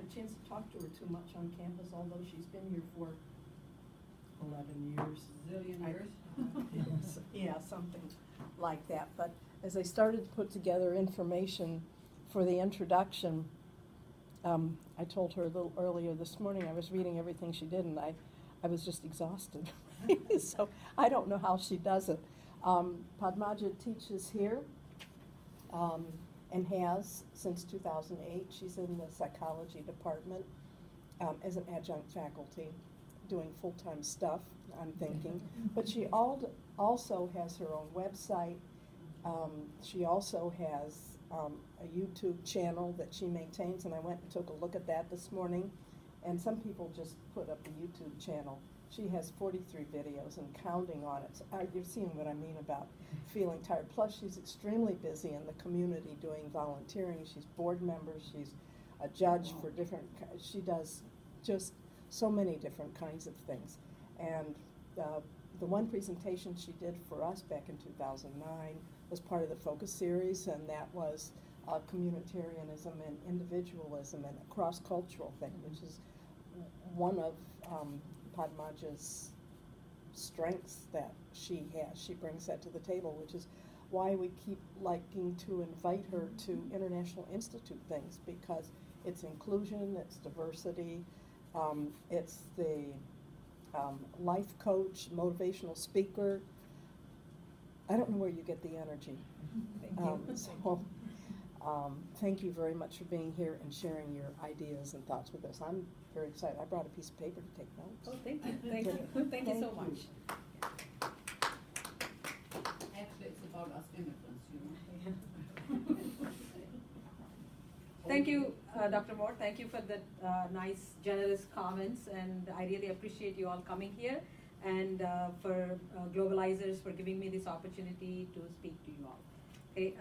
had a chance to talk to her too much on campus, although she's been here for 11 years. Zillion years? Yeah, something like that. But as I started to put together information for the introduction, I told her a little earlier this morning I was reading everything she did, and I was just exhausted. So I don't know how she does it. Padmaja teaches here and has since 2008. She's in the psychology department as an adjunct faculty, doing full-time stuff, I'm thinking. But she also has her own website. She also has a YouTube channel that she maintains, and I went and took a look at that this morning. And some people just put up the YouTube channel. She has 43 videos and counting on it. So, you're seeing what I mean about feeling tired. Plus, she's extremely busy in the community doing volunteering. She's board member. She's a judge for different. She does just so many different kinds of things. And the one presentation she did for us back in 2009 was part of the focus series, and that was communitarianism and individualism and a cross-cultural thing, which is one of Padmaja's strengths that she has. She brings that to the table, which is why we keep liking to invite her to International Institute things, because it's inclusion, it's diversity, it's the life coach, motivational speaker. I don't know where you get the energy. Thank you very much for being here and sharing your ideas and thoughts with us. I'm very excited. I brought a piece of paper to take notes. Oh, thank you. Thank you. Thank you so much. Actually, it's about us immigrants, you know. Thank you, Dr. Moore. Thank you for the nice, generous comments, and I really appreciate you all coming here, and for Globalizers for giving me this opportunity to speak to you all. Okay,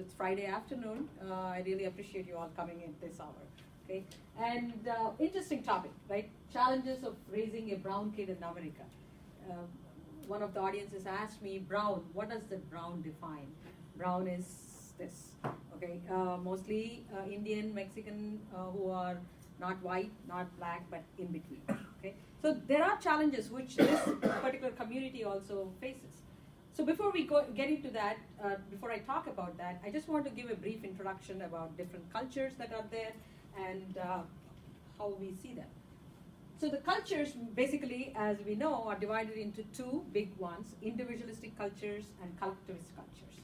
it's Friday afternoon. I really appreciate you all coming in this hour. Okay, and interesting topic, right? Challenges of raising a brown kid in America. One of the audiences asked me, brown, what does the brown define? Brown is this, okay? Mostly Indian, Mexican, who are not white, not black, but in between, okay? So there are challenges which this particular community also faces. So before we get into that, before I talk about that, I just want to give a brief introduction about different cultures that are there and how we see them. So the cultures, basically, as we know, are divided into two big ones: individualistic cultures and collectivist cultures.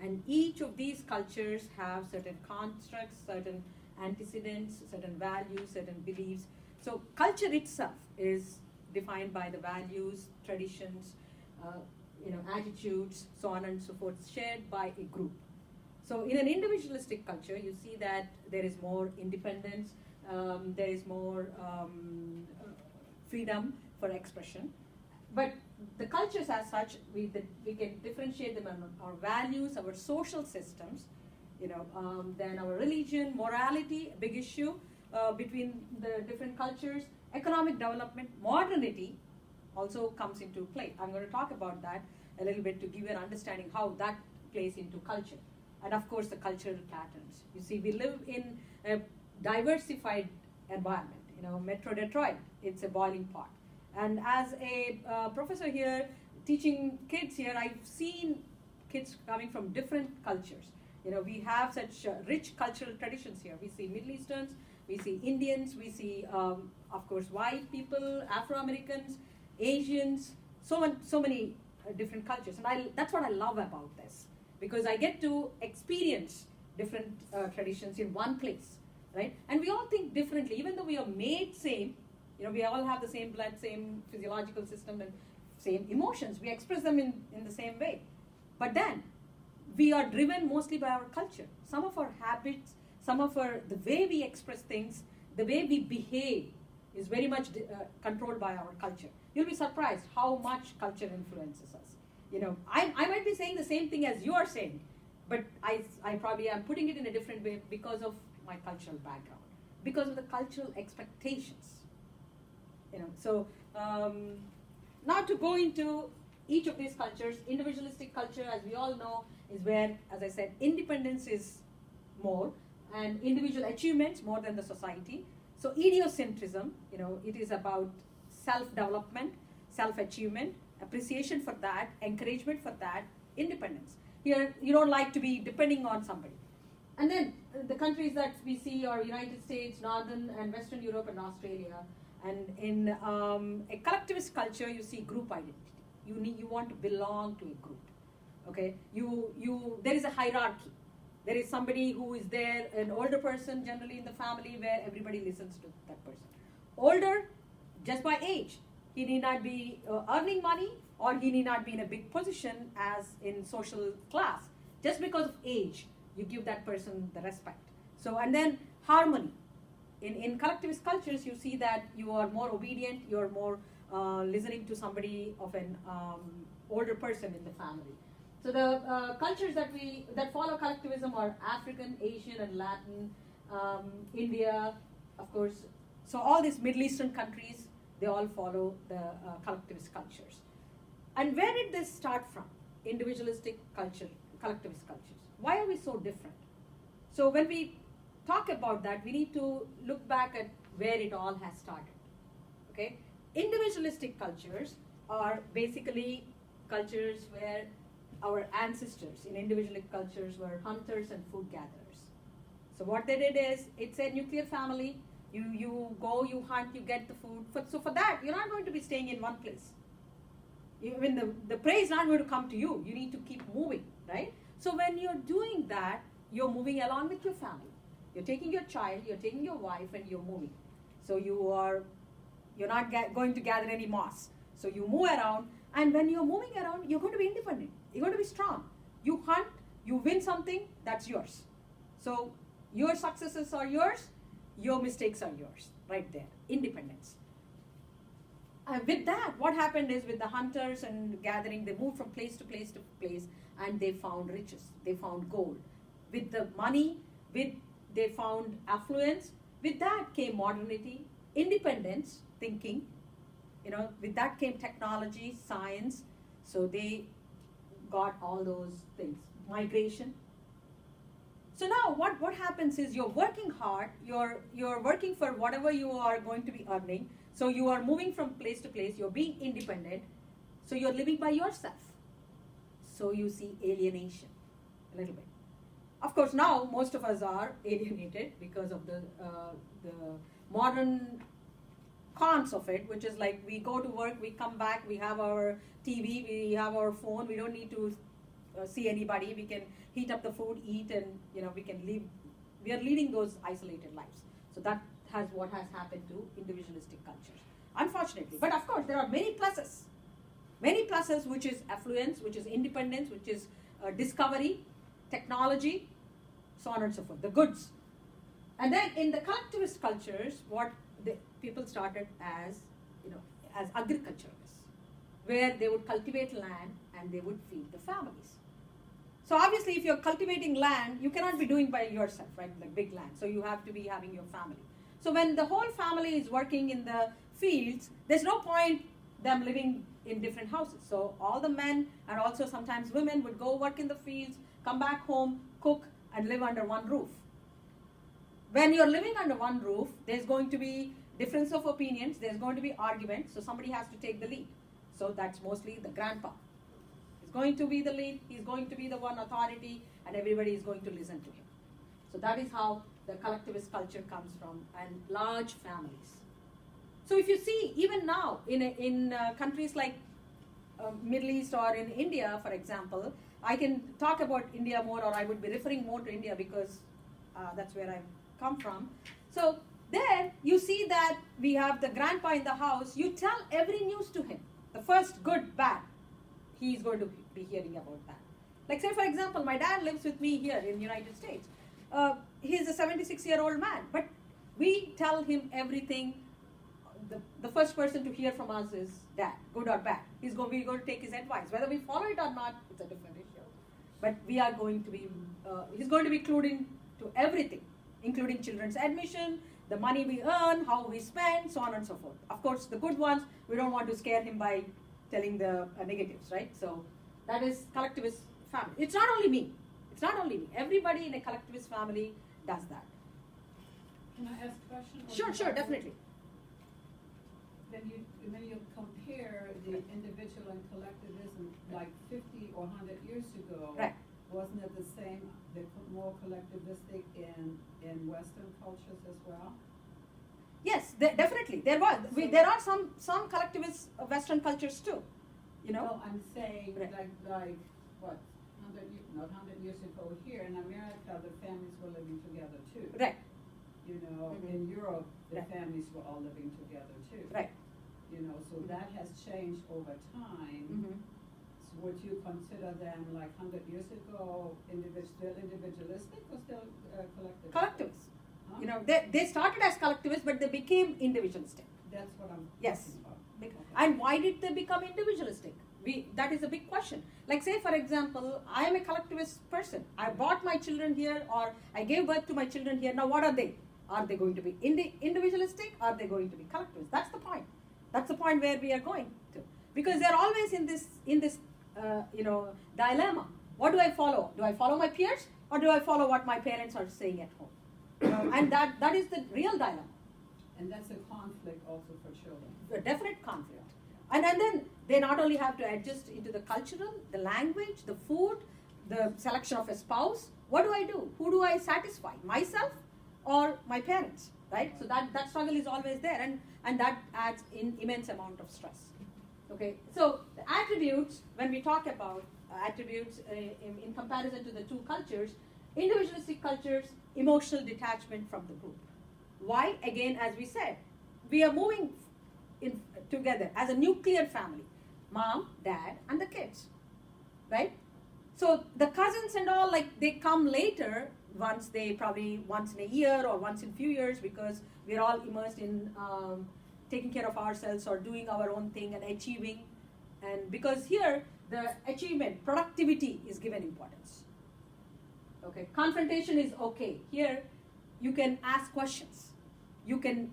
And each of these cultures have certain constructs, certain antecedents, certain values, certain beliefs. So culture itself is defined by the values, traditions, attitudes, so on and so forth, shared by a group. So in an individualistic culture, you see that there is more independence, there is more freedom for expression. But the cultures as such, we can differentiate them on our values, our social systems, then our religion, morality, a big issue between the different cultures, economic development, modernity also comes into play. I'm going to talk about that a little bit to give you an understanding how that plays into culture. And of course, the cultural patterns. You see, we live in a diversified environment. Metro Detroit, it's a boiling pot. And as a professor here, teaching kids here, I've seen kids coming from different cultures. We have such rich cultural traditions here. We see Middle Easterns, we see Indians, we see, of course, white people, Afro-Americans, Asians, so many different cultures. And that's what I love about this, because I get to experience different traditions in one place, right? And we all think differently, even though we are made same. We all have the same blood, same physiological system, and same emotions. We express them in the same way. But then, we are driven mostly by our culture. Some of our habits, the way we express things, the way we behave is very much controlled by our culture. You'll be surprised how much culture influences us. I might be saying the same thing as you are saying, but I probably am putting it in a different way because of my cultural background, because of the cultural expectations. So now to go into each of these cultures, individualistic culture, as we all know, is where, as I said, independence is more, and individual achievements more than the society. So idiocentrism, it is about self-development, self-achievement, appreciation for that, encouragement for that, independence. Here, you don't like to be depending on somebody. And then the countries that we see are United States, Northern and Western Europe and Australia. And in a collectivist culture, you see group identity. You want to belong to a group. Okay, there is a hierarchy. There is somebody who is there, an older person generally in the family, where everybody listens to that person. Older, just by age. He need not be earning money, or he need not be in a big position as in social class. Just because of age, you give that person the respect. So, and then harmony. In collectivist cultures, you see that you are more obedient, you are more listening to somebody of an older person in the family. So the cultures that follow collectivism are African, Asian, and Latin, India, of course. So all these Middle Eastern countries, they all follow the collectivist cultures. And where did this start from? Individualistic culture, collectivist cultures. Why are we so different? So when we talk about that, we need to look back at where it all has started. Okay? Individualistic cultures are basically cultures where our ancestors in individualistic cultures were hunters and food gatherers. So what they did is, it's a nuclear family. You go, you hunt, you get the food. So for that, you're not going to be staying in one place. The prey is not going to come to you. You need to keep moving, right? So when you're doing that, you're moving along with your family. You're taking your child, you're taking your wife, and you're moving. So you're not going to gather any moss. So you move around, and when you're moving around, you're going to be independent. You're going to be strong. You hunt, you win something, that's yours. So your successes are yours, your mistakes are yours, right there. Independence. With that, what happened is, with the hunters and gathering, they moved from place to place to place, and they found riches. They found gold. With the money, they found affluence. With that came modernity, independence, thinking. With that came technology, science. So they got all those things. Migration. So now what happens is, you're working hard, you're working for whatever you are going to be earning. So you are moving from place to place, you're being independent. So you're living by yourself. So you see alienation a little bit. Of course, now most of us are alienated because of the modern cons of it, which is like, we go to work, we come back, we have our TV, we have our phone, we don't need to see anybody, we can heat up the food, eat, and we can live. We are leading those isolated lives. So that has what has happened to individualistic cultures, unfortunately. But of course, there are many pluses, which is affluence, which is independence, which is discovery, technology, so on and so forth, the goods. And then in the collectivist cultures, what the people started as agriculturists, where they would cultivate land and they would feed the families. So obviously, if you're cultivating land, you cannot be doing by yourself, right? Like big land. So you have to be having your family. So when the whole family is working in the fields, there's no point them living in different houses. So all the men and also sometimes women would go work in the fields, come back home, cook, and live under one roof. When you're living under one roof, there's going to be difference of opinions, there's going to be arguments, so somebody has to take the lead. So that's mostly the grandpa. He's going to be the lead, he's going to be the one authority, and everybody is going to listen to him. So that is how the collectivist culture comes from, and large families. So if you see, even now, in countries like Middle East or in India, for example, I can talk about India more, or I would be referring more to India because that's where I've come from. So there, you see that we have the grandpa in the house. You tell every news to him. The first, good, bad, he's going to be hearing about that. Like say, for example, my dad lives with me here in the United States. He's a 76-year-old man, but we tell him everything. The first person to hear from us is dad, good or bad. We're going to take his advice. Whether we follow it or not, it's a different issue. But we are going to be, he's going to be clued in to everything, including children's admission, the money we earn, how we spend, so on and so forth. Of course, the good ones, we don't want to scare him by telling the negatives, right? So that is collectivist family. It's not only me. It's not only me. Everybody in a collectivist family does that. Can I ask a question? Sure, definitely. When you compare the individual and collectivism, like 50 or 100 years ago, Right. wasn't it the same, more collectivistic in Western cultures as well? Yes, definitely. There are some collectivist Western cultures too. You know. No, I'm saying Right. like what, not 100 years ago here in America, the families were living together too. Right. You know, Mhm. in Europe, the Right. families were all living together too. Right. You know, so that has changed over time. Mm-hmm. So would you consider them like 100 years ago still individualistic or still collectivistic? Collectivists. Huh? You know, they started as collectivists, but they became individualistic. That's what I'm Yes. talking about. Okay. And why did they become individualistic? That is a big question. Like say for example, I am a collectivist person. I brought my children here or I gave birth to my children here. Now what are they? Are they going to be individualistic? Are they going to be collectivist? That's the point. That's the point where we are going to. Because they're always in this dilemma. What do I follow? Do I follow my peers or do I follow what my parents are saying at home? And that is the real dilemma. And that's a conflict also for children. A definite conflict. And then they not only have to adjust into the cultural, the language, the food, the selection of a spouse. What do? Who do I satisfy? Myself or my parents? Right? So that struggle is always there and that adds in immense amount of stress. Okay, so the attributes, when we talk about attributes in comparison to the two cultures, individualistic cultures, emotional detachment from the group. Why? Again, as we said, we are moving together as a nuclear family, mom, dad, and the kids, right? So the cousins and all, like they come later, once in a year or once in a few years, because we're all immersed in taking care of ourselves or doing our own thing and achieving. And because here, the achievement, productivity is given importance. Okay, confrontation is okay. Here, you can ask questions. You can,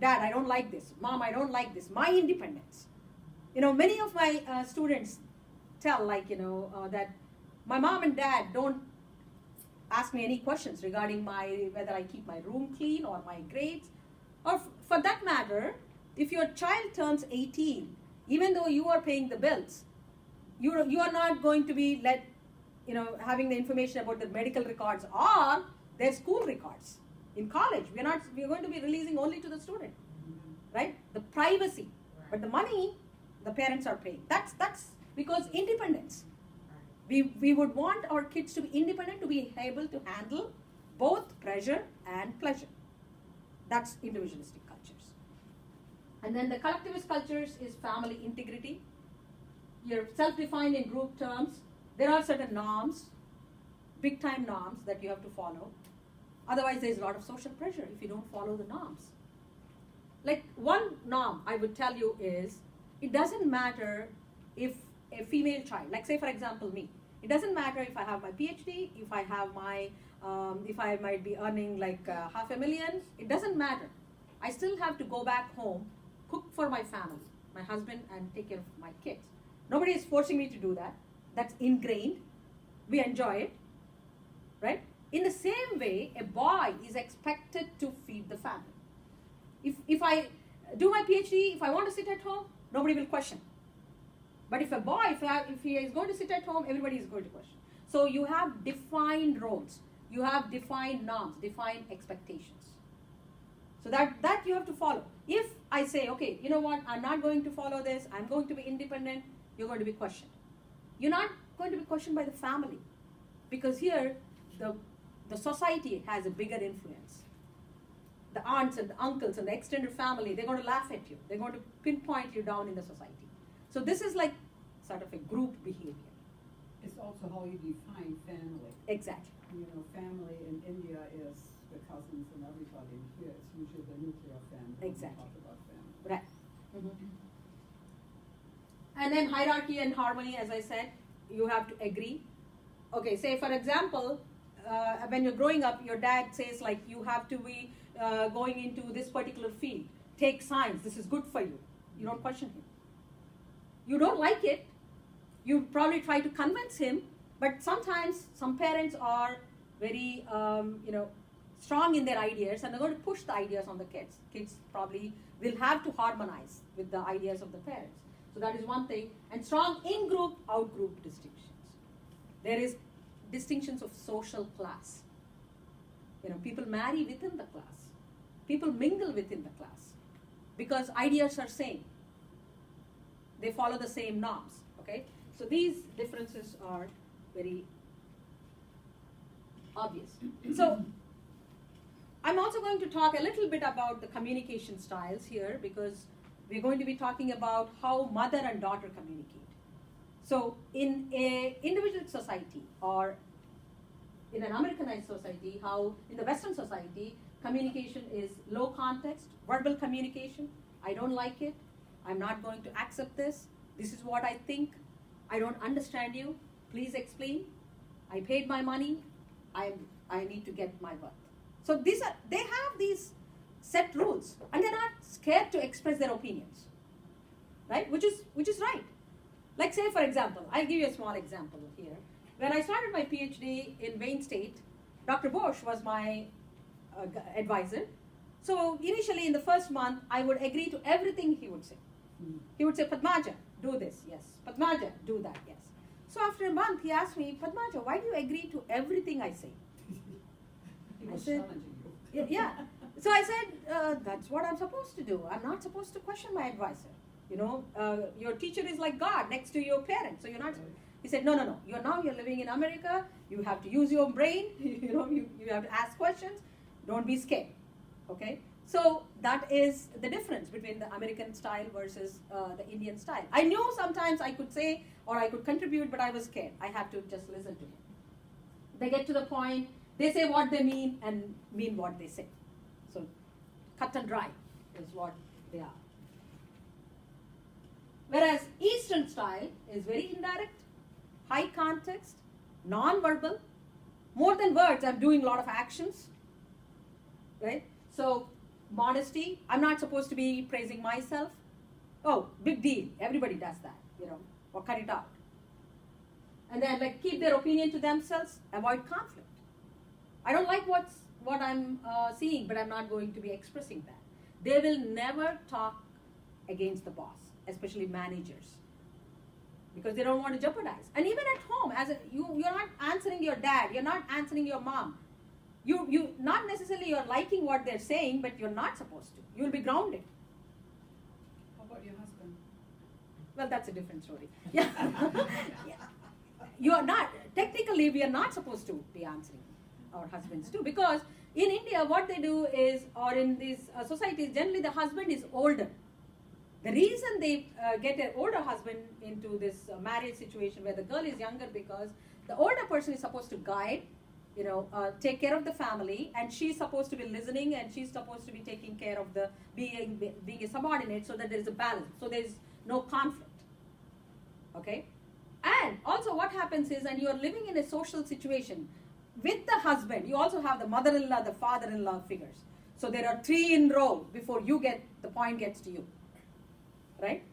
Dad, I don't like this. Mom, I don't like this. My independence. You know, many of my students tell, that my mom and dad don't ask me any questions regarding whether I keep my room clean or my grades. Or for that matter, if your child turns 18, even though you are paying the bills, you are not going to be having the information about the medical records or their school records. In college, we are going to be releasing only to the student, right? The privacy, but the money, the parents are paying. That's because independence. We would want our kids to be independent, to be able to handle both pressure and pleasure. That's individualistic cultures. And then the collectivist cultures is family integrity. You're self-defined in group terms. There are certain norms, big-time norms that you have to follow. Otherwise, there's a lot of social pressure if you don't follow the norms. Like one norm I would tell you is, it doesn't matter if a female child, like say for example me, it doesn't matter if I have my PhD, if I have if I might be earning like $500,000, it doesn't matter. I still have to go back home, cook for my family, my husband, and take care of my kids. Nobody is forcing me to do that. That's ingrained. We enjoy it, right? In the same way, a boy is expected to feed the family. If I do my PhD, if I want to sit at home, nobody will question. But if a boy, if he is going to sit at home, everybody is going to question. So you have defined roles. You have defined norms, defined expectations. So that you have to follow. If I say, okay, you know what, I'm not going to follow this, I'm going to be independent, you're going to be questioned. You're not going to be questioned by the family. Because here, the society has a bigger influence. The aunts and the uncles and the extended family, they're going to laugh at you. They're going to pinpoint you down in the society. So this is like sort of a group behavior. It's also how you define family. Exactly. You know, family in India is the cousins and everybody. Here it's usually the nuclear family. Exactly. When we talk about family. Right. Mm-hmm. And then hierarchy and harmony, as I said, you have to agree. Okay, say for example, when you're growing up, your dad says like you have to be going into this particular field. Take science. This is good for you. You don't question him. You don't like it. You probably try to convince him. But sometimes some parents are very, strong in their ideas and they're going to push the ideas on the kids. Kids probably will have to harmonize with the ideas of the parents. So that is one thing. And strong in-group, out-group distinctions. There is distinctions of social class. People marry within the class. People mingle within the class because ideas are same. They follow the same norms. Okay? So these differences are very obvious. So I'm also going to talk a little bit about the communication styles here because we're going to be talking about how mother and daughter communicate. So in an individual society or in an Americanized society, how in the Western society, communication is low context, verbal communication. I don't like it. I'm not going to accept this. This is what I think. I don't understand you. Please explain. I paid my money. I need to get my worth. So they have these set rules, and they're not scared to express their opinions, right? Which is right. Like say, for example, I'll give you a small example here. When I started my PhD in Wayne State, Dr. Bosch was my advisor. So initially in the first month, I would agree to everything he would say. He would say, Padmaja, do this, yes. Padmaja, do that, yes. So after a month, he asked me, Padmaja, why do you agree to everything I say? He was challenging you. Yeah. So I said, that's what I'm supposed to do. I'm not supposed to question my advisor. Your teacher is like God next to your parent. So you're not. He said, no. You're living in America. You have to use your brain. You have to ask questions. Don't be scared. Okay. So that is the difference between the American style versus the Indian style. I knew sometimes I could say or I could contribute, but I was scared. I had to just listen to him. They get to the point. They say what they mean and mean what they say. So cut and dry is what they are. Whereas Eastern style is very indirect, high context, non-verbal, more than words. I'm doing a lot of actions, right? So modesty, I'm not supposed to be praising myself. Oh, big deal. Everybody does that, or cut it out. And then keep their opinion to themselves, avoid conflict. I don't like what I'm seeing, but I'm not going to be expressing that. They will never talk against the boss, especially managers, because they don't want to jeopardize. And even at home, you're not answering your dad, you're not answering your mom. You not necessarily you're liking what they're saying, but you're not supposed to. You'll be grounded. How about your husband? Well, that's a different story. Yeah. Yeah. You are not, technically we are not supposed to be answering our husbands too, because in India what they do is, or in these societies, generally the husband is older. The reason they get an older husband into this marriage situation where the girl is younger, because the older person is supposed to guide, take care of the family, and she's supposed to be listening, and she's supposed to be taking care of being a subordinate, so that there is a balance, so there is no conflict. Okay, and also what happens is, and you are living in a social situation with the husband, you also have the mother-in-law, the father-in-law figures. So there are 3 in row before the point gets to you. Right?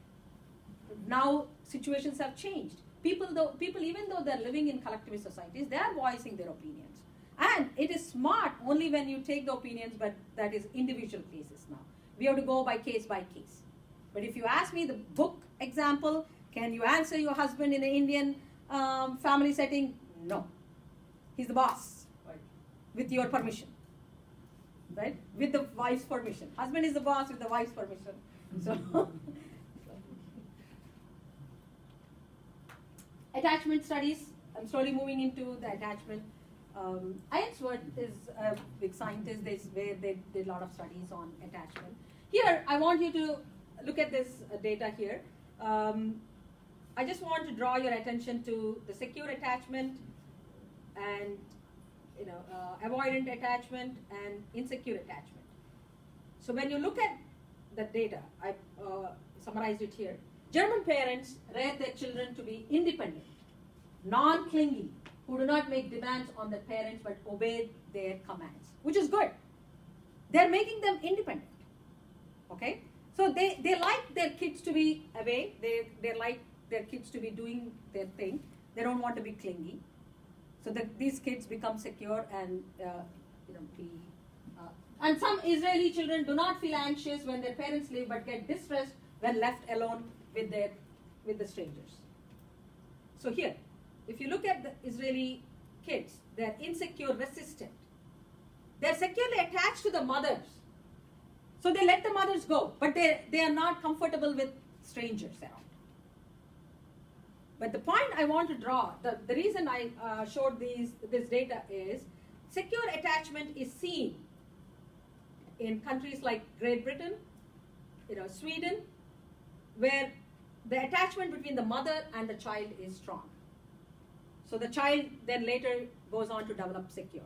Now situations have changed. People even though they're living in collectivist societies, they are voicing their opinions. And it is smart only when you take the opinions, but that is individual cases now. We have to go by case. But if you ask me the book example, can you answer your husband in an Indian family setting? No. He's the boss. Right. With your permission. Right? With the wife's permission. Husband is the boss with the wife's permission. So attachment studies, I'm slowly moving into the attachment. Ainsworth is a big scientist, where they did a lot of studies on attachment. Here, I want you to look at this data here. I just want to draw your attention to the secure attachment and avoidant attachment and insecure attachment. So when you look at the data, I summarized it here. German parents rear their children to be independent, non-clingy, who do not make demands on their parents but obey their commands, which is good. They're making them independent. Okay? So they like their kids to be away. They like their kids to be doing their thing. They don't want to be clingy. So that these kids become secure and be And some Israeli children do not feel anxious when their parents leave, but get distressed when left alone with the strangers. So here, if you look at the Israeli kids, they're insecure, resistant. They're securely attached to the mothers. So they let the mothers go, but they are not comfortable with strangers around. But the point I want to draw, the reason I showed this data is, secure attachment is seen in countries like Great Britain, Sweden, where the attachment between the mother and the child is strong. So the child then later goes on to develop secure.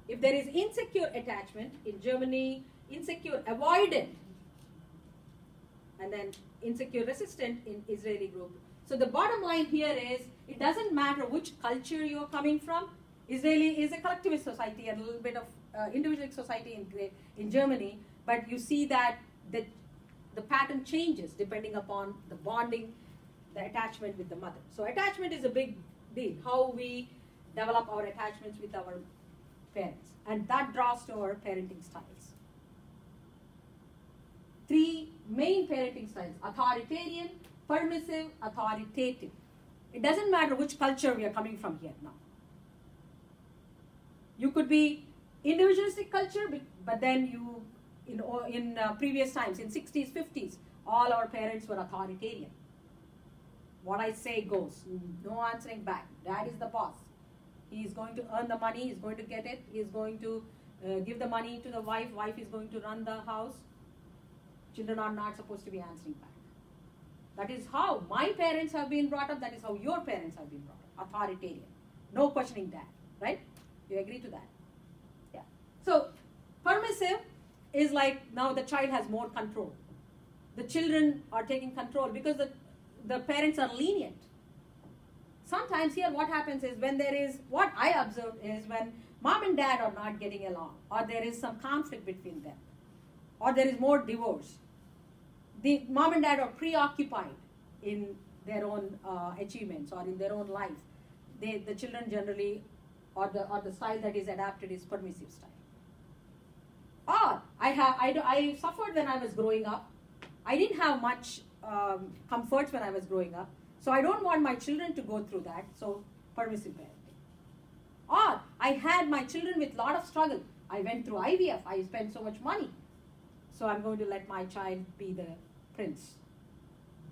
If there is insecure attachment in Germany, insecure avoidant, and then insecure resistant in Israeli group. So the bottom line here is, it doesn't matter which culture you're coming from. Israeli is a collectivist society and a little bit of individualistic society in Germany, but you see that the pattern changes depending upon the bonding, the attachment with the mother. So attachment is a big deal, how we develop our attachments with our parents, and that draws to our parenting styles. 3 main parenting styles: authoritarian, permissive, authoritative. It doesn't matter which culture we are coming from here now. You could be individualistic culture, but then you, in previous times, in 60s, 50s, all our parents were authoritarian. What I say goes, no answering back. Dad is the boss. He is going to earn the money, he's going to get it, he is going to give the money to the wife, wife is going to run the house. Children are not supposed to be answering back. That is how my parents have been brought up, that is how your parents have been brought up, authoritarian. No questioning that, right? You agree to that? Yeah. So, permissive is like, now the child has more control. The children are taking control because the parents are lenient. Sometimes here what happens is, when there is, what I observed is, when mom and dad are not getting along, or there is some conflict between them, or there is more divorce, the mom and dad are preoccupied in their own achievements or in their own life. The children generally, or the style that is adapted is permissive style. Or I suffered when I was growing up. I didn't have much comforts when I was growing up, so I don't want my children to go through that, so permissive parenting. Or I had my children with a lot of struggle. I went through IVF, I spent so much money, so I'm going to let my child be the prince,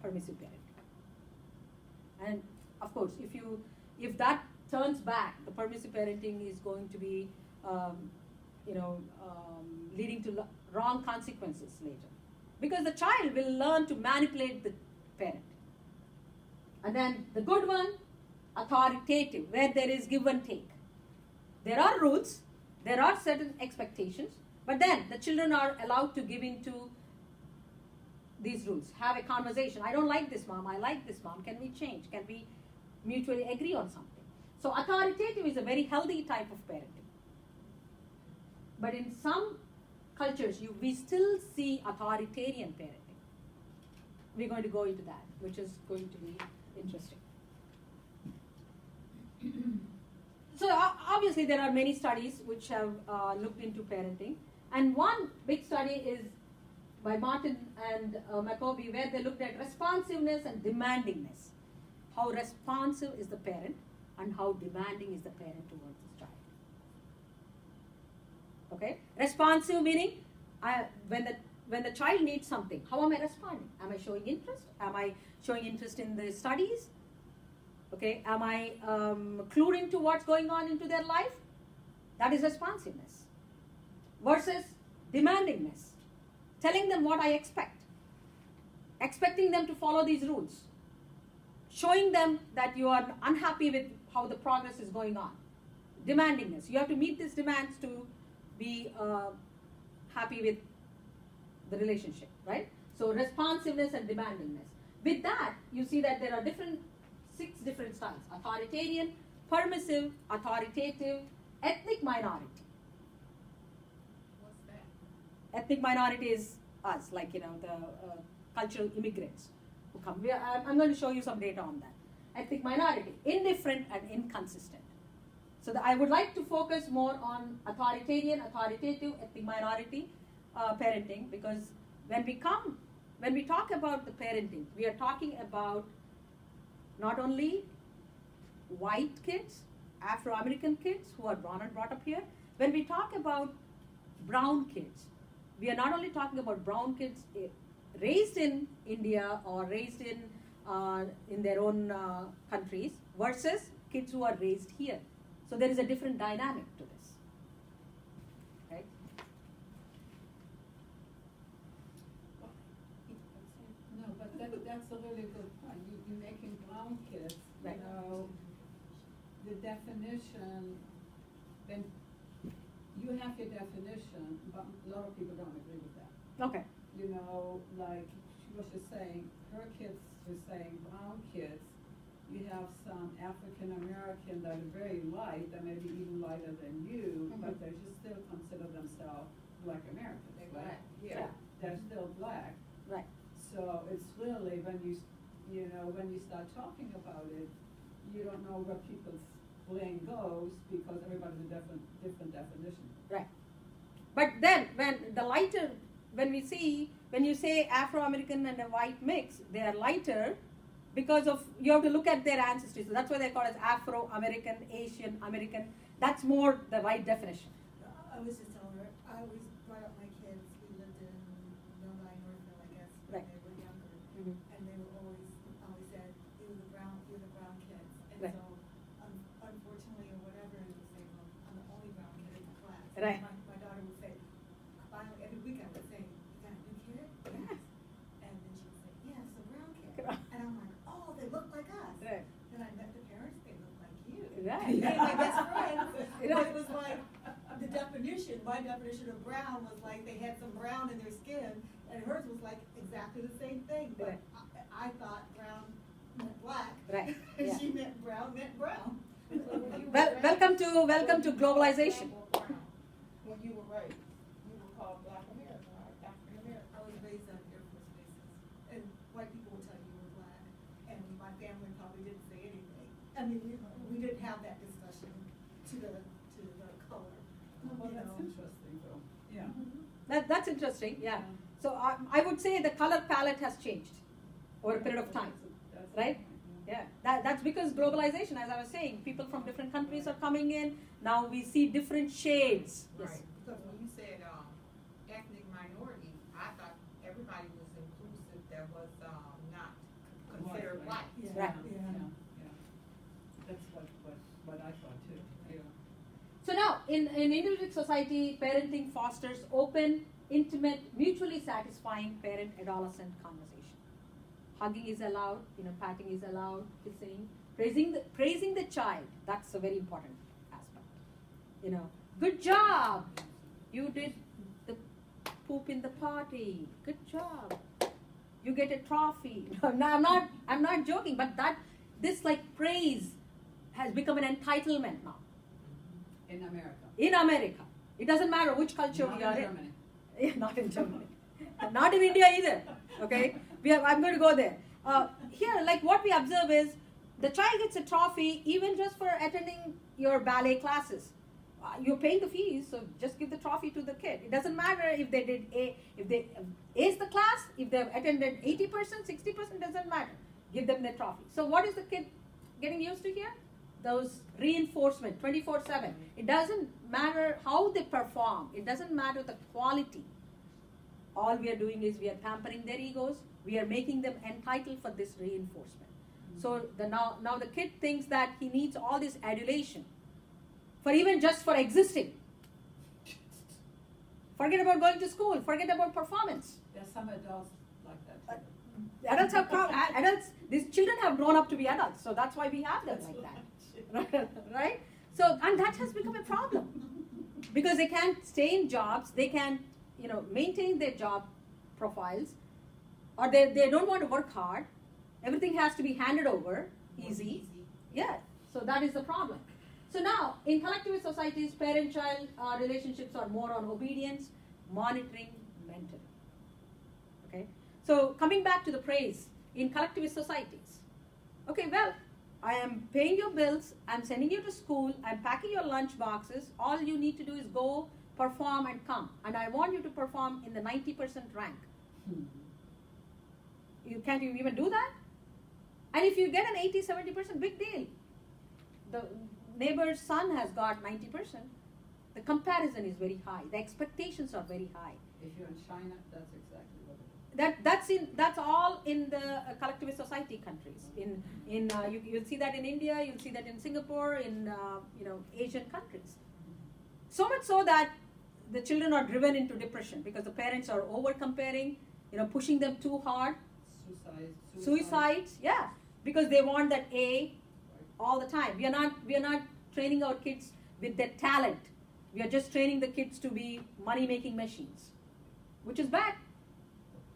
permissive parenting. And of course, if that turns back, the permissive parenting is going to be leading to wrong consequences later. Because the child will learn to manipulate the parent. And then the good one, authoritative, where there is give and take. There are rules, there are certain expectations, but then the children are allowed to give in to these rules, have a conversation. I don't like this, mom, I like this, mom, can we change? Can we mutually agree on something? So authoritative is a very healthy type of parenting. But in some cultures, we still see authoritarian parenting. We're going to go into that, which is going to be interesting. So obviously there are many studies which have looked into parenting. And one big study is by Martin and McCoby, where they looked at responsiveness and demandingness. How responsive is the parent and how demanding is the parent towards the child. Okay? Responsive meaning, when the child needs something, how am I responding? Am I showing interest? Am I showing interest in the studies? Okay, am I clued into what's going on into their life? That is responsiveness. Versus demandingness. Telling them what I expect. Expecting them to follow these rules. Showing them that you are unhappy with how the progress is going on. Demandingness. You have to meet these demands to be happy with the relationship, right? So responsiveness and demandingness. With that, you see that there are 6 different styles. Authoritarian, permissive, authoritative, ethnic minority. What's that? Ethnic minority is us, like, the cultural immigrants who come. I'm going to show you some data on that. Ethnic minority, indifferent and inconsistent. So I would like to focus more on authoritarian, authoritative, ethnic minority parenting, because when we talk about the parenting, we are talking about not only white kids, Afro-American kids who are born and brought up here. When we talk about brown kids, we are not only talking about brown kids raised in India or raised in their own countries versus kids who are raised here. So there is a different dynamic to this, right? No, but that's a really good point. You're making brown kids, Right. you know, the definition, then you have your definition, but a lot of people don't agree with that. Okay. You know, like she was just saying, her kids was saying brown kids. You have some African American that are very light, that may be even lighter than you, but they just still consider themselves Black Americans. They're right? black, yeah. They're still black. Right. So it's really when when you start talking about it, you don't know where people's brain goes because everybody's a different definition. Right. But then when you say Afro-American and a white mix, they are lighter because of, you have to look at their ancestry. So that's why they're called as Afro-American, Asian American. That's more the right definition. I was just telling her, I always brought up my kids, we lived in Novi, Northville, I guess, when Right. they were younger. Mm-hmm. And they were always said, you're the brown kids. And Right. so, unfortunately, or whatever, it would say, well, I'm the only brown kid in the class. Right. My daughter would say, finally, every week I would say, you got a new kid? Yes. And then she would say, yes, a brown kid. And I'm like, oh, they look like us. Right. Then I met the parents, they look like you. Right. They my best friends. Right. But it was like, the definition, my definition of brown was like they had some brown in their skin, and hers was like exactly the same thing. But Right. I thought brown meant black. Right. And Yeah. she meant brown meant brown. Welcome to globalization. When you were raised, you were called Black American, right? African American. I was raised on Air Force bases, and white people would tell you you were black, and my family probably didn't say anything. I mean, we didn't have that discussion to the color. Well, you that's know. interesting though. Yeah. That's interesting. Yeah. So I would say the color palette has changed over a period of time. That's Right? Yeah. Yeah, that's because globalization, as I was saying, people from different countries are coming in. Now we see different shades. Yes. Right, because when you said ethnic minority, I thought everybody was inclusive that was not considered white. Yeah. Right. Yeah. That's what I thought too. Yeah. So now, in individual society, parenting fosters open, intimate, mutually satisfying parent-adolescent conversation. Hugging is allowed, patting is allowed, kissing, praising the child. That's a very important aspect. Good job. You did the poop in the potty. Good job. You get a trophy. No, I'm not joking, but this praise has become an entitlement now. In America. In America. It doesn't matter which culture Not we are in in. Germany. Yeah, not in Germany. Not in India either. Okay? I'm going to go there. Here, what we observe is the child gets a trophy even just for attending your ballet classes. You're paying the fees, so just give the trophy to the kid. It doesn't matter if they aced the class, if they've attended 80%, 60%, doesn't matter. Give them the trophy. So what is the kid getting used to here? Those reinforcement 24/7. It doesn't matter how they perform. It doesn't matter the quality. All we are doing is we are pampering their egos. We are making them entitled for this reinforcement. So now the kid thinks that he needs all this adulation for even just for existing. Forget about going to school. Forget about performance. There's some adults like that too. Adults, these children have grown up to be adults, so that's why we have them like that. Right? So, and that has become a problem because they can't stay in jobs, they can't, maintain their job profiles, or they don't want to work hard. Everything has to be handed over easy. Yeah. So that is the problem. So now, in collectivist societies, parent-child relationships are more on obedience, monitoring, mentoring. Okay. So coming back to the praise in collectivist societies. Okay, well, I am paying your bills, I'm sending you to school, I'm packing your lunch boxes. All you need to do is go, perform, and come. And I want you to perform in the 90% rank. Can't you even do that? And if you get an 80, 70%, big deal. The neighbor's son has got 90%. The comparison is very high. The expectations are very high. If you're in China, that's exactly what it is. That's all in the collectivist society countries. You'll see that in India. You'll see that in Singapore. In Asian countries. So much so that the children are driven into depression because the parents are over comparing. Pushing them too hard. Suicides. Yeah, because they want that A all the time. We are not training our kids with their talent. We are just training the kids to be money-making machines, which is bad,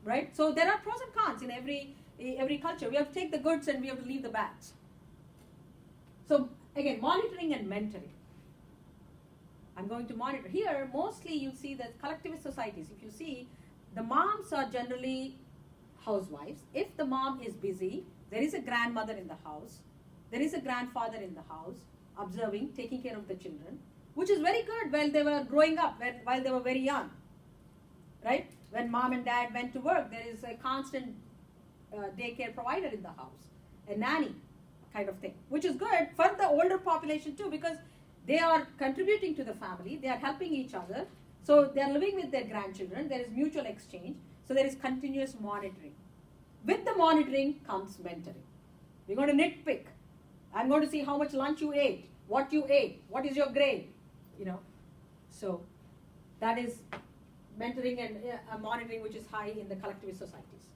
right? So there are pros and cons in every culture. We have to take the goods and we have to leave the bads. So again, monitoring and mentoring. I'm going to monitor. Here, mostly you see that collectivist societies, if you see, the moms are generally housewives. If the mom is busy, there is a grandmother in the house, there is a grandfather in the house, observing, taking care of the children, which is very good while they were growing up, while they were very young, right? When mom and dad went to work, there is a constant daycare provider in the house, a nanny kind of thing, which is good for the older population too, because they are contributing to the family, they are helping each other, so they are living with their grandchildren, there is mutual exchange, so there is continuous monitoring. With the monitoring comes mentoring. We're going to nitpick. I'm going to see how much lunch you ate, what is your grade, So that is mentoring and monitoring, which is high in the collectivist societies.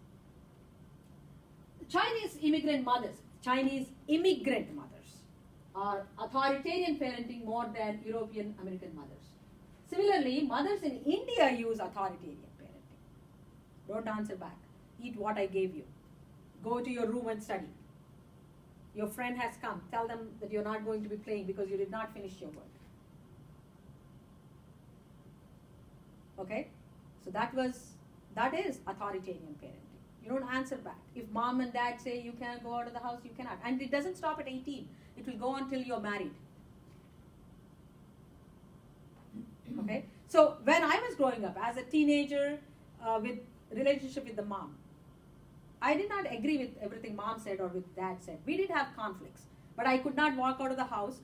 Chinese immigrant mothers are authoritarian parenting more than European American mothers. Similarly, mothers in India use authoritarian parenting. Don't answer back. Eat what I gave you. Go to your room and study. Your friend has come. Tell them that you're not going to be playing because you did not finish your work. Okay? So that is authoritarian parenting. You don't answer back. If mom and dad say you can't go out of the house, you cannot. And it doesn't stop at 18. It will go until you're married. Okay? So when I was growing up as a teenager with relationship with the mom, I did not agree with everything mom said or with dad said. We did have conflicts, but I could not walk out of the house.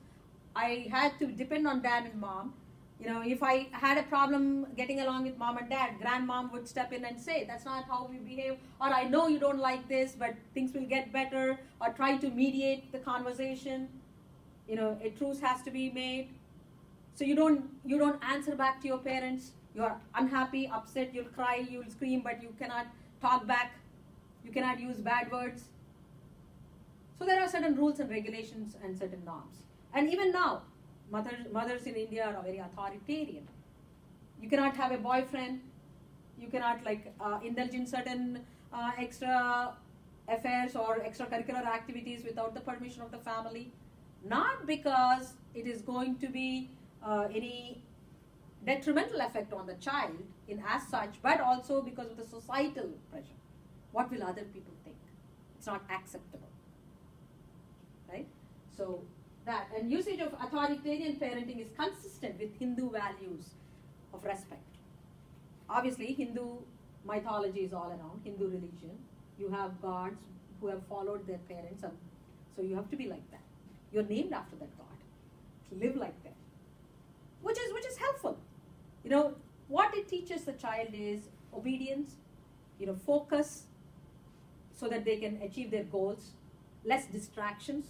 I had to depend on dad and mom. If I had a problem getting along with mom and dad, grandmom would step in and say, that's not how we behave, or I know you don't like this, but things will get better, or try to mediate the conversation. A truce has to be made. So you don't answer back to your parents. You're unhappy, upset, you'll cry, you'll scream, but you cannot talk back. You cannot use bad words. So there are certain rules and regulations and certain norms. And even now, mothers in India are very authoritarian. You cannot have a boyfriend. You cannot indulge in certain extra affairs or extracurricular activities without the permission of the family. Not because it is going to be any detrimental effect on the child in as such, but also because of the societal pressure. What will other people think? It's not acceptable, right? So that, and usage of authoritarian parenting is consistent with Hindu values of respect. Obviously, Hindu mythology is all around, Hindu religion. You have gods who have followed their parents, and so you have to be like that. You're named after that god. Live like that. Which is helpful. What it teaches the child is obedience, focus, so that they can achieve their goals, less distractions.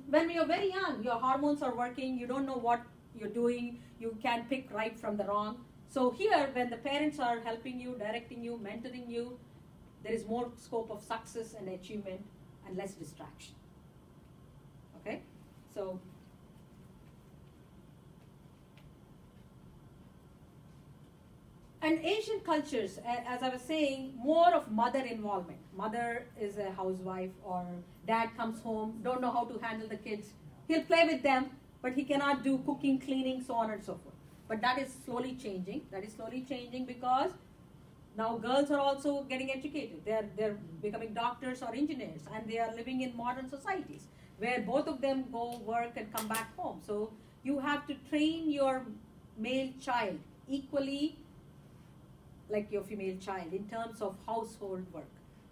When you're very young, your hormones are working, you don't know what you're doing, you can't pick right from the wrong. So here, when the parents are helping you, directing you, mentoring you, there is more scope of success and achievement and less distraction. Okay? So, and Asian cultures, as I was saying, more of mother involvement. Mother is a housewife, or dad comes home, don't know how to handle the kids. He'll play with them, but he cannot do cooking, cleaning, so on and so forth. But that is slowly changing. That is slowly changing because Now girls are also getting educated. They're becoming doctors or engineers, and they are living in modern societies where both of them go work and come back home. So you have to train your male child equally like your female child in terms of household work.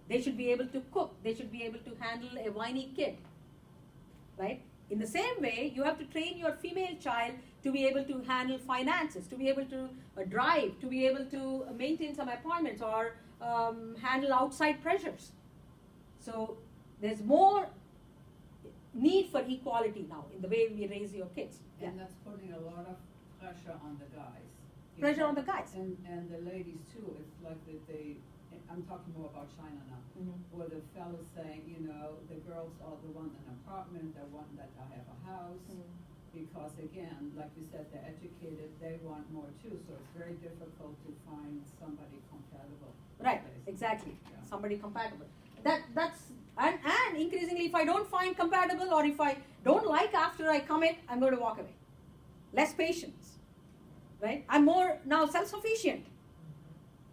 They should be able to cook. They should be able to handle a whiny kid, right? In the same way, you have to train your female child to be able to handle finances, to be able to drive, to be able to maintain some appointments or handle outside pressures. So there's more need for equality now in the way we raise your kids. And that's putting a lot of pressure on the guys. Pressure on the guys. And the ladies too. It's like that I'm talking more about China now, where the fellas saying, the girls are the one in an apartment, the one that I have a house, because again, like you said, they're educated, they want more too, so it's very difficult to find somebody compatible. Right, exactly, somebody compatible. And increasingly, if I don't find compatible or if I don't like after I commit, I'm going to walk away. Less patience, right? I'm more now self-sufficient.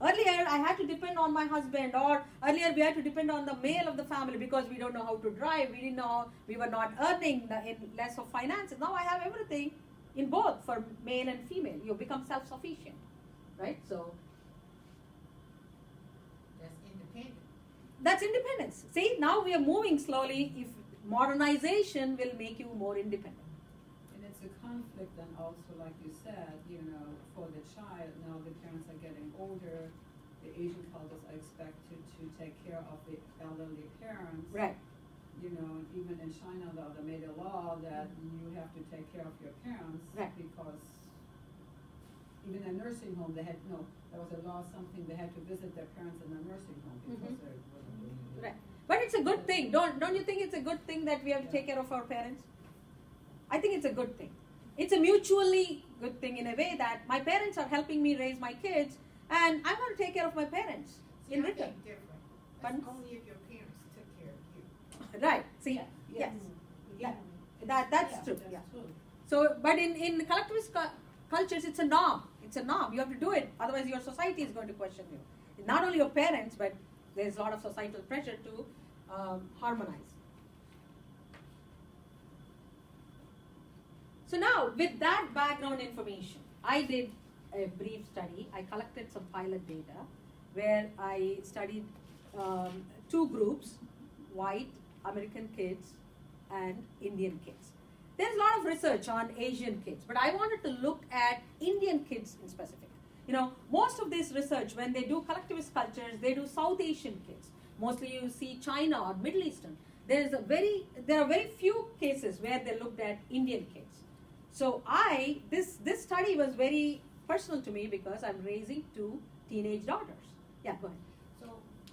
Earlier, I had to depend on my husband, or earlier we had to depend on the male of the family because we don't know how to drive, we didn't know, we were not earning in less of finances. Now I have everything in both for male and female. You become self-sufficient, right? So That's independent. that's independence. See, now we are moving slowly. If modernization will make you more independent. And it's a conflict, and also, like you said, for the child, now the parents are getting older, the Asian cultures are expected to take care of the elderly parents. Right. And even in China, though, they made a law that you have to take care of your parents. Right. Because even in a nursing home, there was a law, something, they had to visit their parents in a nursing home because they wasn't really good. Right. But it's a good thing. Don't you think it's a good thing that we have to take care of our parents? I think it's a good thing. It's a mutually good thing in a way that my parents are helping me raise my kids, and I'm going to take care of my parents in I return. think different. Pardon? That's only if your parents took care of you. Right. See, yes. That's true. That's Yeah. true. So, but in collectivist cultures, it's a norm. It's a norm. You have to do it. Otherwise, your society is going to question you. Not only your parents, but there's a lot of societal pressure to harmonize. So now, with that background information, I did a brief study. I collected some pilot data where I studied two groups, white American kids and Indian kids. There's a lot of research on Asian kids, but I wanted to look at Indian kids in specific. Most of this research, when they do collectivist cultures, they do South Asian kids. Mostly you see China or Middle Eastern. There are very few cases where they looked at Indian kids. So this study was very personal to me because I'm raising two teenage daughters. Yeah, go ahead. So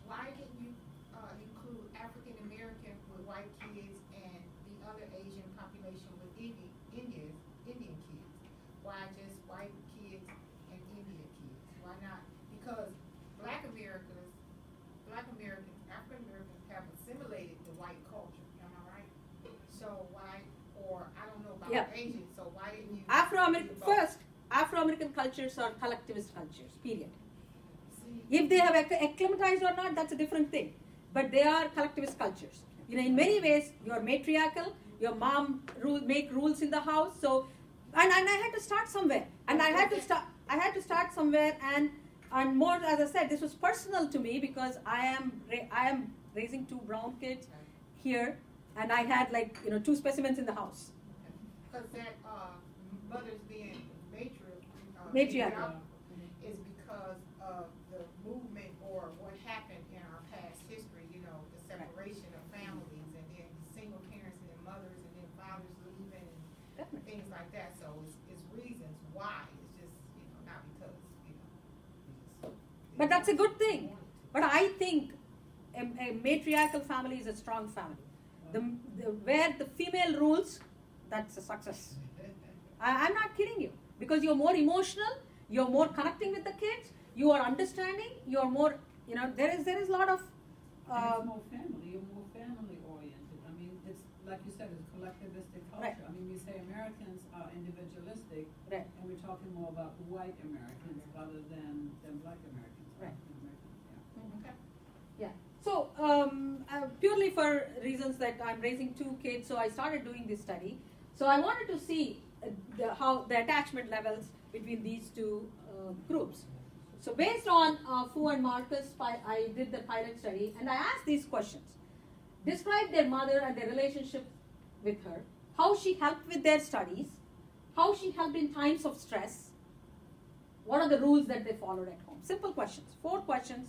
why didn't you include African American with white kids and the other Asian population with Indian kids? Why just white kids and Indian kids? Why not? Because African Americans have assimilated the white culture. Am I right? So why, or I don't know about Asians. So why didn't you? Afro-American cultures are collectivist cultures. Period. If they have acclimatized or not, that's a different thing. But they are collectivist cultures. In many ways, you are matriarchal. Your mom make rules in the house. So, and I had to start somewhere. And I had to start somewhere. And more, as I said, this was personal to me because I am raising two brown kids here, and I had two specimens in the house. Because that mothers being matriarchal is because of the movement or what happened in our past history, the separation of families and then single parents and then mothers and then fathers leaving and things like that. So it's reasons why. It's just, not because, But that's a good thing. But I think a matriarchal family is a strong family. Where the female rules, that's a success. I'm not kidding you. Because you're more emotional, you're more connecting with the kids, you are understanding, you're more, there is a lot of... you're more family oriented. I mean, it's, like you said, it's collectivistic culture. Right. I mean, we say Americans are individualistic, Right. and we're talking more about white Americans rather than black Americans. Right. Yeah. So purely for reasons that I'm raising 2 kids, so I started doing this study. So I wanted to see how the attachment levels between these 2 groups. So based on Fu and Marcus, I did the pilot study, and I asked these questions. Describe their mother and their relationship with her, how she helped with their studies, how she helped in times of stress, what are the rules that they followed at home. Simple questions, 4 questions,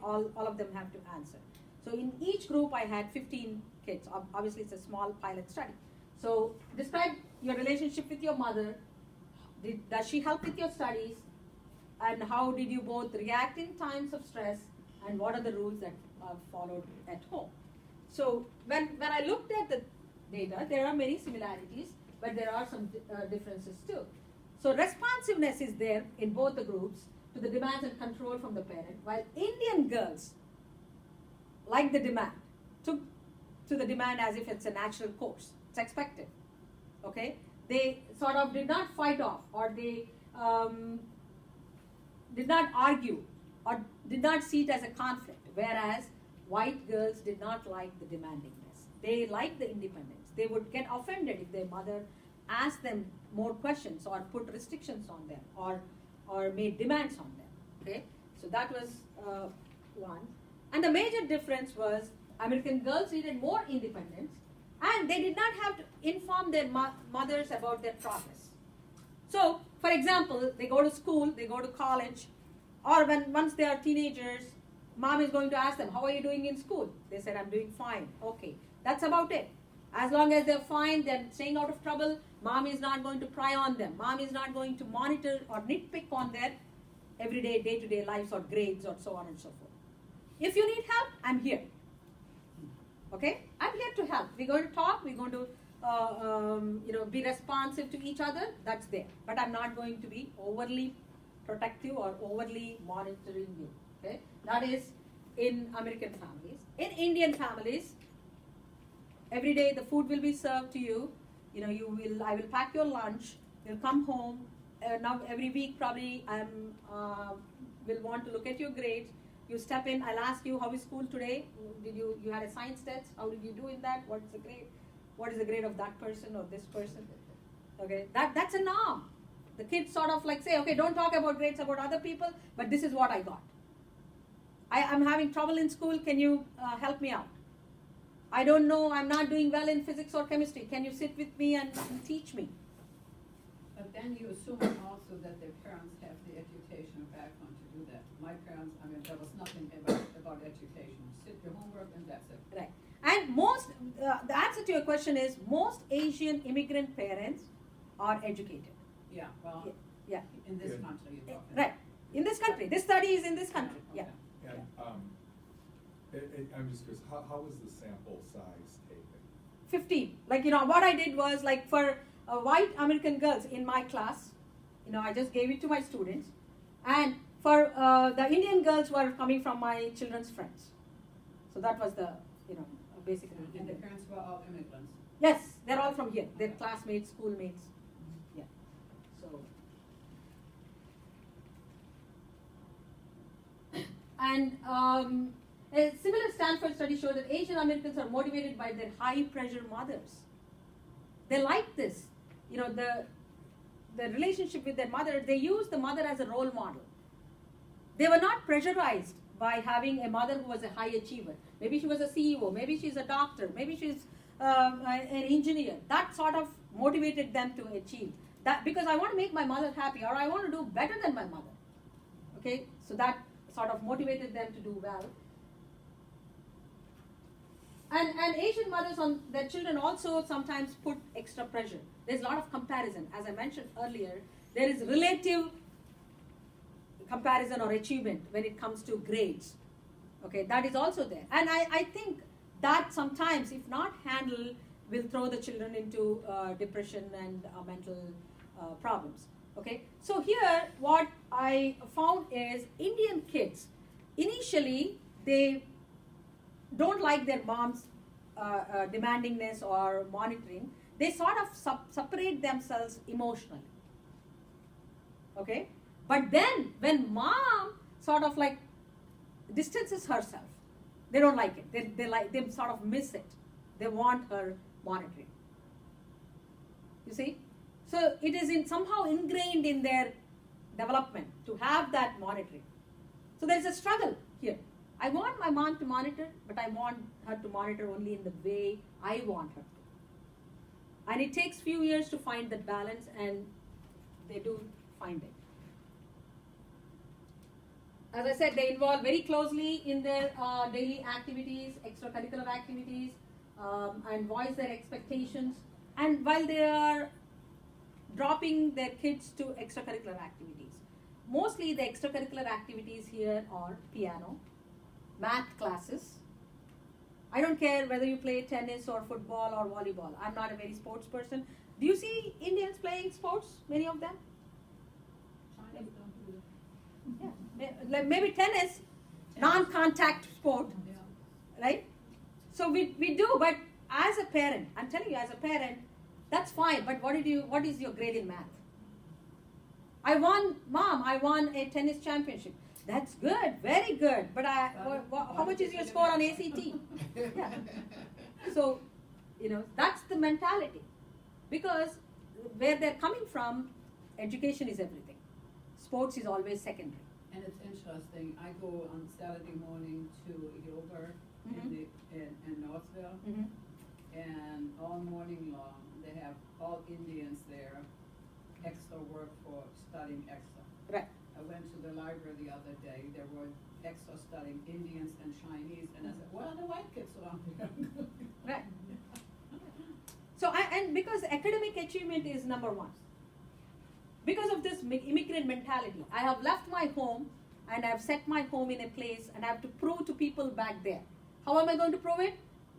all of them have to answer. So in each group I had 15 kids. Obviously it's a small pilot study. So describe your relationship with your mother, does she help with your studies, and how did you both react in times of stress, and what are the rules that are followed at home. So when I looked at the data, there are many similarities, but there are some differences too. So responsiveness is there in both the groups to the demands and control from the parent, while Indian girls, like the demand, took to the demand as if it's a natural course. It's expected. Okay? They sort of did not fight off, or they did not argue, or did not see it as a conflict, whereas white girls did not like the demandingness. They liked the independence. They would get offended if their mother asked them more questions or put restrictions on them or made demands on them. Okay? So that was one. And the major difference was American girls needed more independence, and they did not have to inform their mothers about their progress. So, for example, they go to school, they go to college, or once they are teenagers, mom is going to ask them, how are you doing in school? They said, I'm doing fine. Okay, that's about it. As long as they're fine, they're staying out of trouble, mom is not going to pry on them. Mom is not going to monitor or nitpick on their everyday, day-to-day lives or grades or so on and so forth. If you need help, I'm here. Okay? I'm here to help. We're going to talk, we're going to be responsive to each other, that's there. But I'm not going to be overly protective or overly monitoring you. Okay? That is in American families. In Indian families, every day the food will be served to you. I will pack your lunch. You'll come home. Now every week probably will want to look at your grades. You step in. I'll ask you, how is school today? Did you had a science test? How did you do in that? What is the grade? What is the grade of that person or this person? Okay, that's a norm. The kids sort of like say, okay, don't talk about grades about other people, but this is what I got. I'm having trouble in school. Can you help me out? I don't know. I'm not doing well in physics or chemistry. Can you sit with me and teach me? But then you assume also that their parents have the educational background to do that. My parents, there was nothing about education. Sit your homework and that's it. Right. And the answer to your question is, most Asian immigrant parents are educated. Yeah, well, yeah. In this country you're talking. Right. In this country. This study is in this country. Yeah. Okay. Yeah. And I'm just curious, how was the sample size taken? 15. What I did was, for white American girls in my class, I just gave it to my students. And for the Indian girls who are coming from my children's friends. So that was the, basically. And the parents were all immigrants? Yes, they're all from here. They're classmates, schoolmates. Yeah. So. And a similar Stanford study showed that Asian Americans are motivated by their high-pressure mothers. They like this. The relationship with their mother, they use the mother as a role model. They were not pressurized by having a mother who was a high achiever. Maybe she was a CEO, maybe she's a doctor, maybe she's an engineer. That sort of motivated them to achieve. That because I want to make my mother happy, or I want to do better than my mother. Okay, so that sort of motivated them to do well. And Asian mothers on their children also sometimes put extra pressure. There's a lot of comparison. As I mentioned earlier, there is relative comparison or achievement when it comes to grades. Okay, that is also there. And I think that sometimes, if not handled, will throw the children into depression and mental problems. Okay, so here what I found is Indian kids, initially they don't like their mom's demandingness or monitoring. They sort of separate themselves emotionally. Okay, but then when mom sort of distances herself, They don't like it. They sort of miss it. They want her monitoring. You see? So it is somehow ingrained in their development to have that monitoring. So there's a struggle here. I want my mom to monitor, but I want her to monitor only in the way I want her to. And it takes few years to find that balance, and they do find it. As I said, they involve very closely in their daily activities, extracurricular activities, and voice their expectations. And while they are dropping their kids to extracurricular activities, mostly the extracurricular activities here are piano, math classes. I don't care whether you play tennis or football or volleyball. I'm not a very sports person. Do you see Indians playing sports, many of them? Chinese don't do that. Yeah, maybe tennis, non-contact sport, right? So we do, but as a parent, I'm telling you, as a parent, that's fine, but what is your grade in math? Mom, I won a tennis championship. That's good, very good, but how much is your score on ACT? Yeah. So, that's the mentality. Because where they're coming from, education is everything. Sports is always secondary. And it's interesting, I go on Saturday morning to yoga in Northville, and all morning long, they have all Indians there, extra work for studying extra. Right. I went to the library the other day, there were extra studying Indians and Chinese, and I said, what are the white kids around here? Right. So, and because academic achievement is number one. Because of this immigrant mentality, I have left my home and I have set my home in a place and I have to prove to people back there. How am I going to prove it?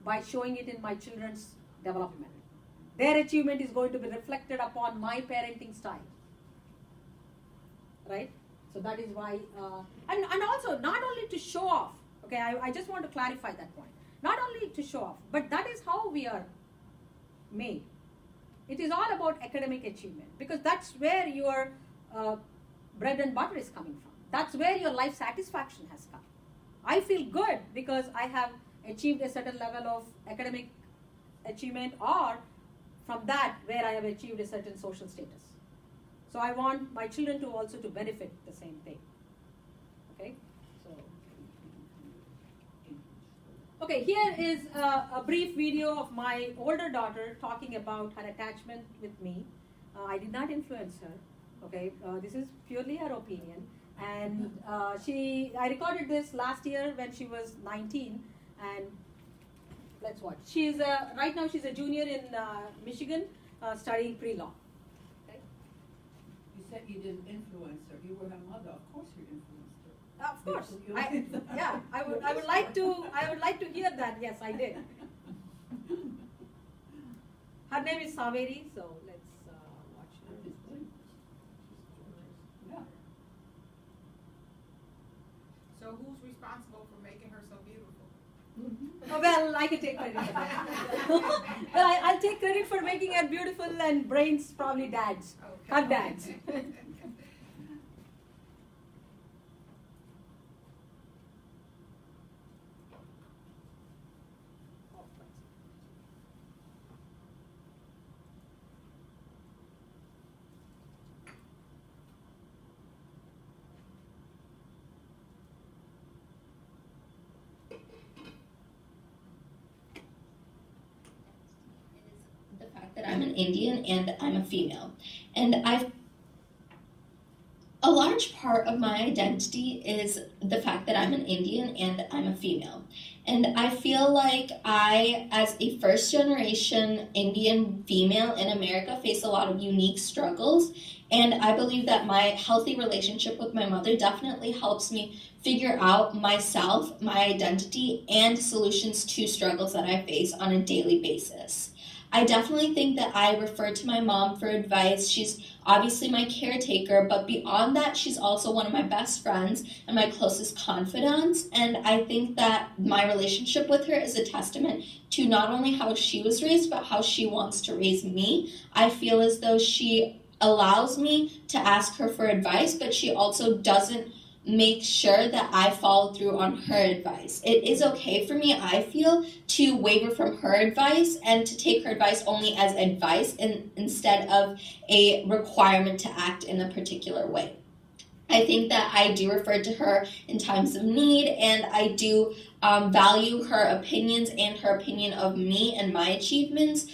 By showing it in my children's development. Their achievement is going to be reflected upon my parenting style. Right? So that is why, and also not only to show off, okay, I just want to clarify that point. Not only to show off, but that is how we are made. It is all about academic achievement because that's where your bread and butter is coming from. That's where your life satisfaction has come. I feel good because I have achieved a certain level of academic achievement, or from that where I have achieved a certain social status. So I want my children to also to benefit the same thing. Okay? Okay, here is a brief video of my older daughter talking about her attachment with me. I did not influence her. Okay, this is purely her opinion. And I recorded this last year when she was 19. And let's watch. Right now she's a junior in Michigan studying pre-law. Okay. You said you didn't influence her. You were her mother. Of course you influenced her. Of course. I would like to hear that. Yes, I did. Her name is Saveri, so let's watch her. Yeah. So who's responsible for making her so beautiful? Oh, well, I can take credit for that. Well, I'll take credit for making her beautiful, and brains probably dad's. Okay. Her dad's. That I'm an Indian and I'm a female. And a large part of my identity is the fact that I'm an Indian and I'm a female. And I feel like I, as a first generation Indian female in America, face a lot of unique struggles. And I believe that my healthy relationship with my mother definitely helps me figure out myself, my identity, and solutions to struggles that I face on a daily basis. I definitely think that I refer to my mom for advice. She's obviously my caretaker, but beyond that, she's also one of my best friends and my closest confidants. And I think that my relationship with her is a testament to not only how she was raised, but how she wants to raise me. I feel as though she allows me to ask her for advice, but she also doesn't make sure that I follow through on her advice. It is okay for me, I feel, to waver from her advice and to take her advice only as advice instead of a requirement to act in a particular way. I think that I do refer to her in times of need, and I do value her opinions and her opinion of me and my achievements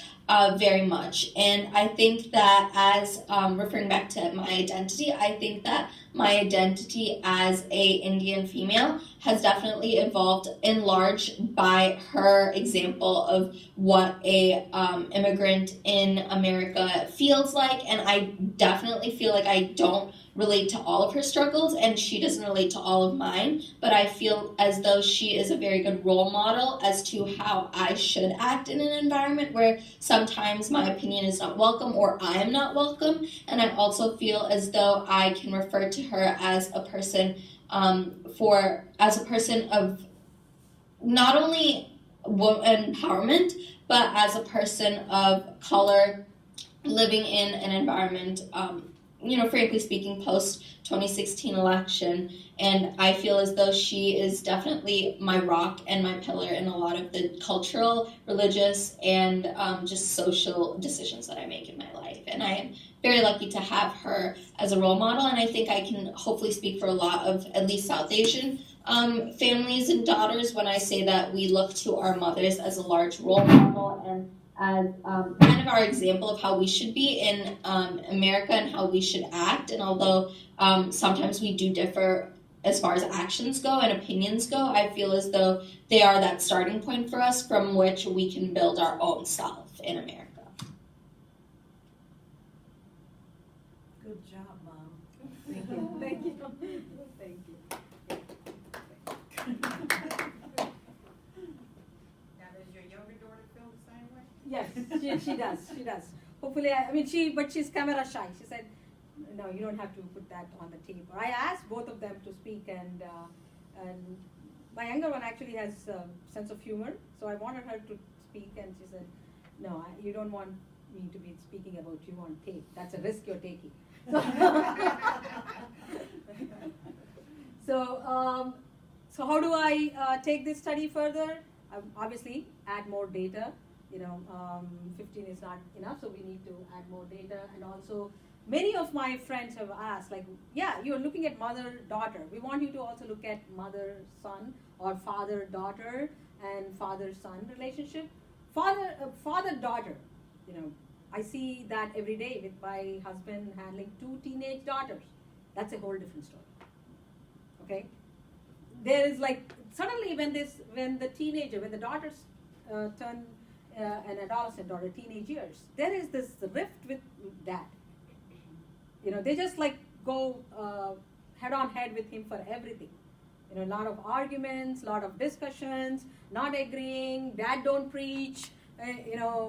very much. And I think that as referring back to my identity, I think that my identity as a Indian female has definitely evolved in large by her example of what a immigrant in America feels like. And I definitely feel like I don't relate to all of her struggles, and she doesn't relate to all of mine, but I feel as though she is a very good role model as to how I should act in an environment where sometimes my opinion is not welcome or I am not welcome. And I also feel as though I can refer to her as a person of not only empowerment, but as a person of color living in an environment, frankly speaking, post-2016 election. And I feel as though she is definitely my rock and my pillar in a lot of the cultural, religious, and just social decisions that I make in my life. And I am very lucky to have her as a role model, and I think I can hopefully speak for a lot of at least South Asian families and daughters when I say that we look to our mothers as a large role model and as kind of our example of how we should be in America and how we should act. And although sometimes we do differ as far as actions go and opinions go, I feel as though they are that starting point for us from which we can build our own self in America. Good job, Mom. Thank you. Thank you. Thank you. Now, does your younger daughter feel the same way? Yes, she does. She does. Hopefully, but she's camera shy. She said, no, you don't have to put that on the tape. I asked both of them to speak, and my younger one actually has a sense of humor, so I wanted her to speak, and she said, no, you don't want me to be speaking about you on tape. That's a risk you're taking. So how do I take this study further? Obviously, add more data. 15 is not enough, so we need to add more data. And also, many of my friends have asked, like, yeah, you're looking at mother-daughter. We want you to also look at mother-son or father-daughter and father-son relationship. Father-daughter, I see that every day with my husband handling 2 teenage daughters. That's a whole different story. Okay? There is suddenly when the daughters turn an adolescent or a teenage years, there is this rift with dad. They just go head on head with him for everything. A lot of arguments, a lot of discussions, not agreeing, dad don't preach,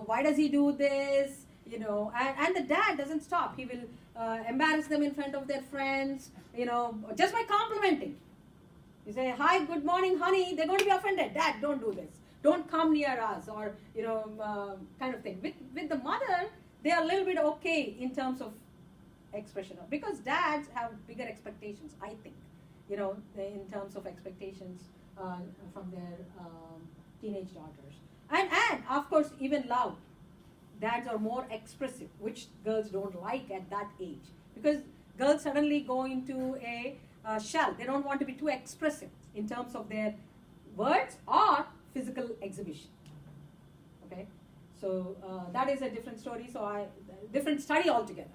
why does he do this? And the dad doesn't stop. He will embarrass them in front of their friends, just by complimenting. You say, hi, good morning, honey, they're going to be offended. Dad, don't do this. Don't come near us, or, kind of thing. With the mother, they are a little bit okay in terms of expression. Because dads have bigger expectations, I think, in terms of expectations from their teenage daughters. And of course, even love. Dads are more expressive, which girls don't like at that age. Because girls suddenly go into a shell. They don't want to be too expressive in terms of their words or physical exhibition. Okay? So that is a different story, different study altogether.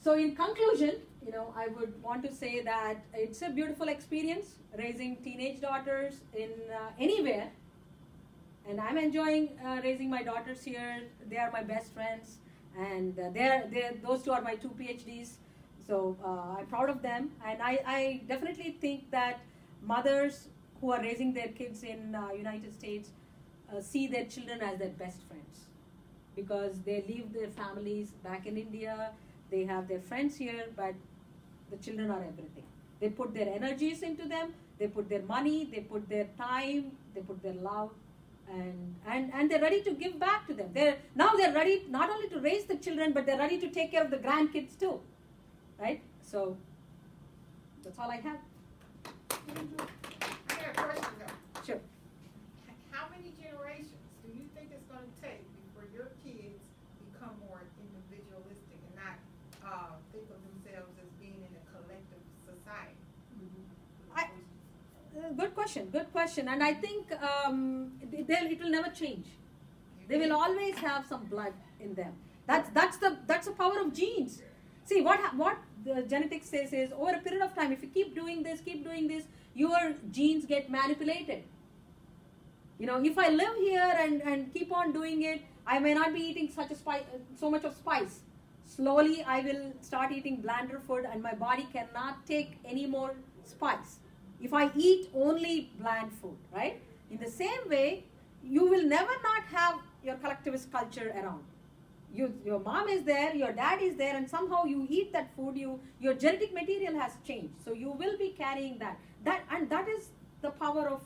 So in conclusion, I would want to say that it's a beautiful experience raising teenage daughters in anywhere. And I'm enjoying raising my daughters here. They are my best friends, and those 2 are my 2 PhDs. So I'm proud of them, and I definitely think that mothers who are raising their kids in United States see their children as their best friends, because they leave their families back in India. They have their friends here, but the children are everything. They put their energies into them. They put their money. They put their time. They put their love. And they're ready to give back to them. They're ready not only to raise the children, but they're ready to take care of the grandkids too, right? So the That's all I have. I got a question though. Sure. How many generations do you think it's going to take before your kids become more individualistic and not think of themselves as being in a collective society? Good question. Good question. And I think it will never change. They will always have some blood in them. That's the power of genes. See, what the genetics says is, over a period of time, if you keep doing this, your genes get manipulated. You know, if I live here and keep on doing it, I may not be eating so much of spice. Slowly, I will start eating blander food, and my body cannot take any more spice if I eat only bland food, right? In the same way, you will never not have your collectivist culture around. Your mom is there, your dad is there, and somehow you eat that food, your genetic material has changed. So you will be carrying that. And that is the power of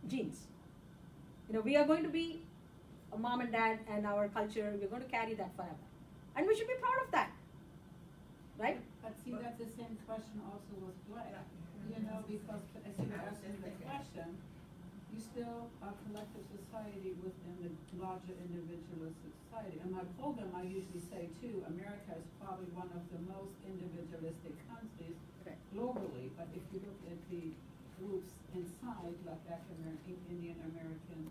genes. You know, we are going to be a mom and dad and our culture, we're going to carry that forever. And we should be proud of that. Right? But see, that's the same question also with black. You know, because as you were asking the question, you still are collective society within the larger individualistic society. In my program, I usually say too, America is probably one of the most individualistic countries globally. But if you look at the groups inside, like African American, Indian American,